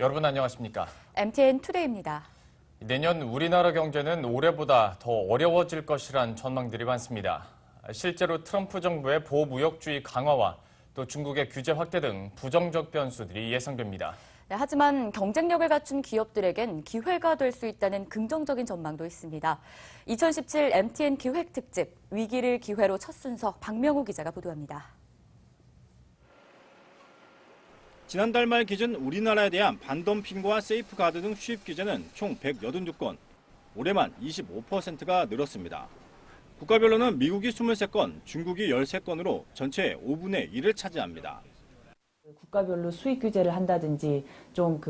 여러분 안녕하십니까? MTN 투데이입니다. 내년 우리나라 경제는 올해보다 더 어려워질 것이란 전망들이 많습니다. 실제로 트럼프 정부의 보호무역주의 강화와 또 중국의 규제 확대 등 부정적 변수들이 예상됩니다. 하지만 경쟁력을 갖춘 기업들에겐 기회가 될 수 있다는 긍정적인 전망도 있습니다. 2017 MTN 기획 특집 위기를 기회로 첫 순서 박명우 기자가 보도합니다. 지난달 말 기준 우리나라에 대한 반덤핑과 세이프가드 등 수입 규제는 총 182건, 올해만 25%가 늘었습니다. 국가별로는 미국이 23건, 중국이 13건으로 전체의 5분의 1을 차지합니다. 국가별로 수익 규제를 한다든지 좀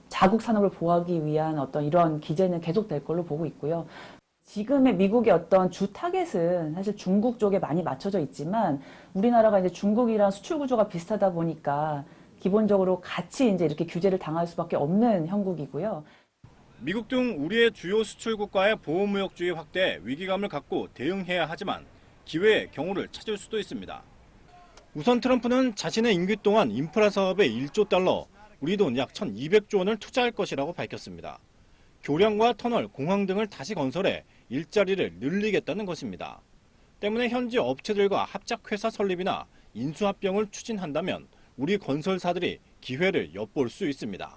자국 산업을 보호하기 위한 어떤 이런 기제는 계속될 걸로 보고 있고요. 지금의 미국의 어떤 주 타겟은 사실 중국 쪽에 많이 맞춰져 있지만 우리나라가 이제 중국이랑 수출 구조가 비슷하다 보니까 기본적으로 같이 이제 이렇게 규제를 당할 수밖에 없는 형국이고요. 미국 등 우리의 주요 수출 국가의 보호무역주의 확대에 위기감을 갖고 대응해야 하지만 기회의 경우를 찾을 수도 있습니다. 우선 트럼프는 자신의 임기 동안 인프라 사업에 1조 달러, 우리 돈 약 1,200조 원을 투자할 것이라고 밝혔습니다. 교량과 터널, 공항 등을 다시 건설해 일자리를 늘리겠다는 것입니다. 때문에 현지 업체들과 합작회사 설립이나 인수합병을 추진한다면 우리 건설사들이 기회를 엿볼 수 있습니다.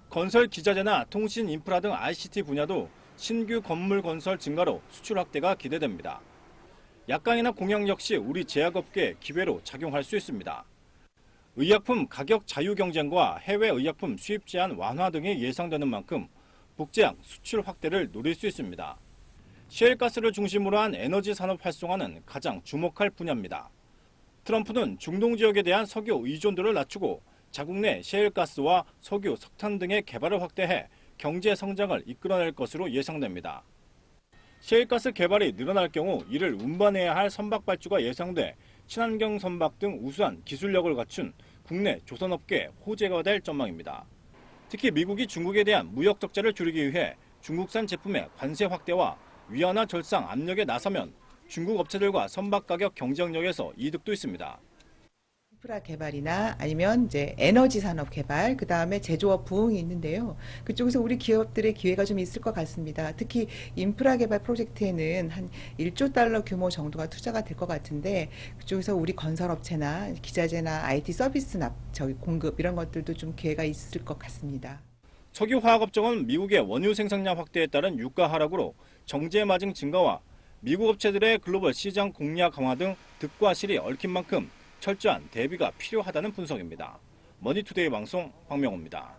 건설 기자재나 통신 인프라 등 ICT 분야도 신규 건물 건설 증가로 수출 확대가 기대됩니다. 약강이나 공약 역시 우리 제약업계에 기회로 작용할 수 있습니다. 의약품 가격 자유 경쟁과 해외 의약품 수입 제한 완화 등이 예상되는 만큼 북제약 수출 확대를 노릴 수 있습니다. 셰일가스를 중심으로 한 에너지 산업 활성화는 가장 주목할 분야입니다. 트럼프는 중동 지역에 대한 석유 의존도를 낮추고 자국 내 셰일가스와 석유, 석탄 등의 개발을 확대해 경제 성장을 이끌어낼 것으로 예상됩니다. 셰일가스 개발이 늘어날 경우 이를 운반해야 할 선박 발주가 예상돼 친환경 선박 등 우수한 기술력을 갖춘 국내 조선업계에 호재가 될 전망입니다. 특히 미국이 중국에 대한 무역 적자를 줄이기 위해 중국산 제품의 관세 확대와 위안화 절상 압력에 나서면 중국 업체들과 선박 가격 경쟁력에서 이득도 있습니다. 인프라 개발이나 아니면 이제 에너지 산업 개발, 그 다음에 제조업 부흥이 있는데요. 그쪽에서 우리 기업들의 기회가 좀 있을 것 같습니다. 특히 인프라 개발 프로젝트에는 한 1조 달러 규모 정도가 투자가 될 것 같은데 그쪽에서 우리 건설업체나 기자재나 IT 서비스 공급 이런 것들도 좀 기회가 있을 것 같습니다. 석유화학업종은 미국의 원유 생산량 확대에 따른 유가 하락으로 정제 마진 증가와 미국 업체들의 글로벌 시장 공략 강화 등 득과 실이 얽힌 만큼 철저한 대비가 필요하다는 분석입니다. 머니투데이 방송 박명호입니다.